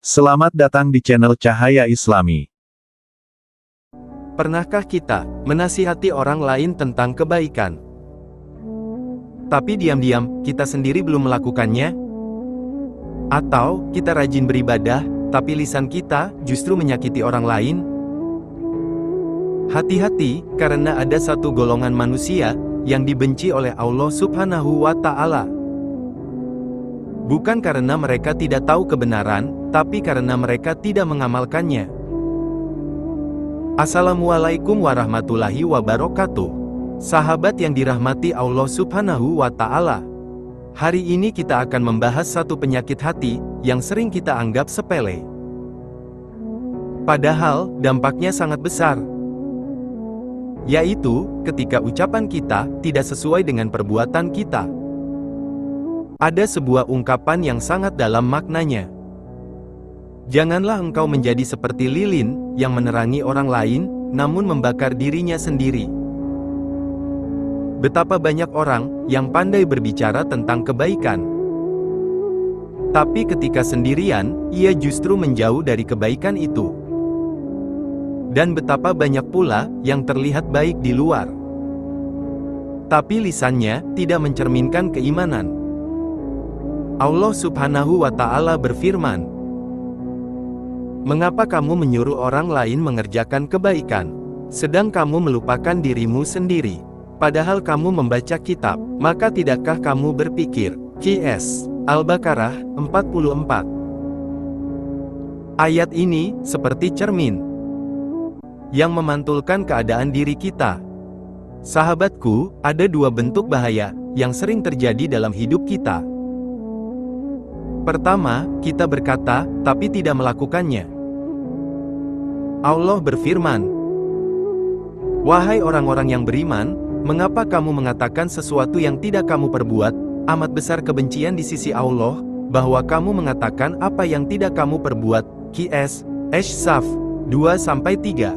Selamat datang di channel Cahaya Islami. Pernahkah kita menasihati orang lain tentang kebaikan, tapi diam-diam kita sendiri belum melakukannya? Atau kita rajin beribadah, tapi lisan kita justru menyakiti orang lain? Hati-hati, karena ada satu golongan manusia yang dibenci oleh Allah Subhanahu wa Ta'ala. Bukan karena mereka tidak tahu kebenaran, tapi karena mereka tidak mengamalkannya. Assalamualaikum warahmatullahi wabarakatuh. Sahabat yang dirahmati Allah Subhanahu wa Ta'ala. Hari ini kita akan membahas satu penyakit hati yang sering kita anggap sepele. Padahal dampaknya sangat besar. Yaitu ketika ucapan kita tidak sesuai dengan perbuatan kita. Ada sebuah ungkapan yang sangat dalam maknanya. Janganlah engkau menjadi seperti lilin yang menerangi orang lain, namun membakar dirinya sendiri. Betapa banyak orang yang pandai berbicara tentang kebaikan, tapi ketika sendirian, ia justru menjauh dari kebaikan itu. Dan betapa banyak pula yang terlihat baik di luar, tapi lisannya tidak mencerminkan keimanan. Allah Subhanahu wa Ta'ala berfirman, "Mengapa kamu menyuruh orang lain mengerjakan kebaikan, sedang kamu melupakan dirimu sendiri? Padahal kamu membaca kitab, maka tidakkah kamu berpikir?" QS Al-Baqarah 44. Ayat ini seperti cermin yang memantulkan keadaan diri kita. Sahabatku, ada dua bentuk bahaya yang sering terjadi dalam hidup kita. Pertama, kita berkata, tapi tidak melakukannya. Allah berfirman, "Wahai orang-orang yang beriman, mengapa kamu mengatakan sesuatu yang tidak kamu perbuat? Amat besar kebencian di sisi Allah, bahwa kamu mengatakan apa yang tidak kamu perbuat." QS Ash-Saf 2-3.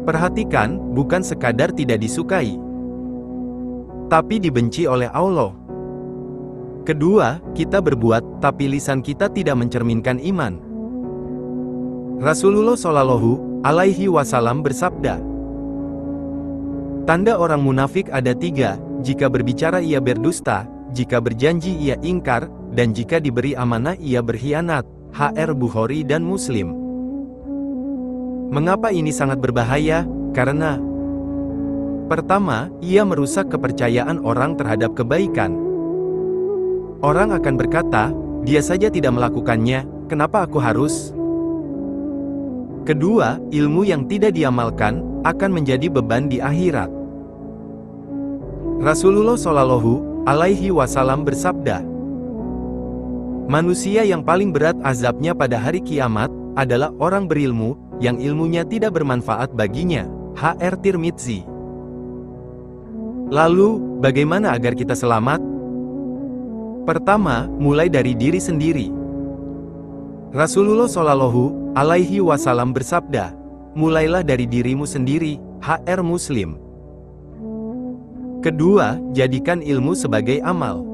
Perhatikan, bukan sekadar tidak disukai, tapi dibenci oleh Allah. Kedua, kita berbuat, tapi lisan kita tidak mencerminkan iman. Rasulullah Shallallahu Alaihi Wasallam bersabda, "Tanda orang munafik ada tiga: jika berbicara ia berdusta, jika berjanji ia ingkar, dan jika diberi amanah ia berkhianat." HR Bukhari dan Muslim. Mengapa ini sangat berbahaya? Karena pertama, ia merusak kepercayaan orang terhadap kebaikan. Orang akan berkata, "Dia saja tidak melakukannya, kenapa aku harus?" Kedua, ilmu yang tidak diamalkan akan menjadi beban di akhirat. Rasulullah Shallallahu Alaihi Wasallam bersabda, "Manusia yang paling berat azabnya pada hari kiamat adalah orang berilmu yang ilmunya tidak bermanfaat baginya." HR Tirmidzi. Lalu, bagaimana agar kita selamat? Pertama, mulai dari diri sendiri. Rasulullah Shallallahu Alaihi Wasallam bersabda, "Mulailah dari dirimu sendiri." HR Muslim. Kedua, jadikan ilmu sebagai amal.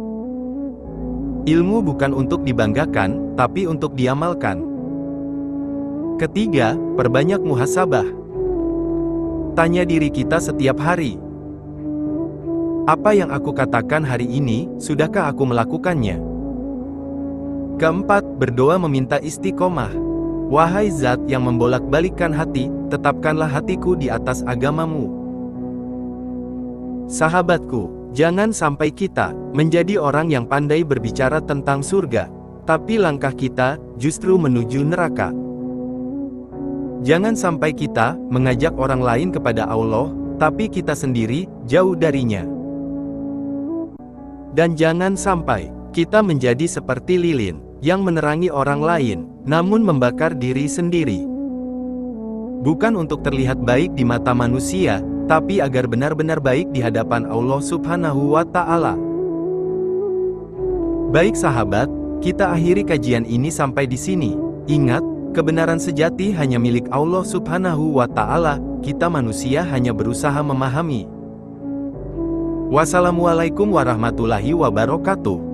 Ilmu bukan untuk dibanggakan, tapi untuk diamalkan. Ketiga, perbanyak muhasabah. Tanya diri kita setiap hari, apa yang aku katakan hari ini, sudahkah aku melakukannya? Keempat, berdoa meminta istiqomah. Wahai Zat yang membolak-balikkan hati, tetapkanlah hatiku di atas agamamu. Sahabatku, jangan sampai kita menjadi orang yang pandai berbicara tentang surga, tapi langkah kita justru menuju neraka. Jangan sampai kita mengajak orang lain kepada Allah, tapi kita sendiri jauh darinya. Dan jangan sampai kita menjadi seperti lilin yang menerangi orang lain, namun membakar diri sendiri. Bukan untuk terlihat baik di mata manusia, tapi agar benar-benar baik di hadapan Allah Subhanahu wa Ta'ala. Baik sahabat, kita akhiri kajian ini sampai di sini. Ingat, kebenaran sejati hanya milik Allah Subhanahu wa Ta'ala, kita manusia hanya berusaha memahami. Wassalamualaikum warahmatullahi wabarakatuh.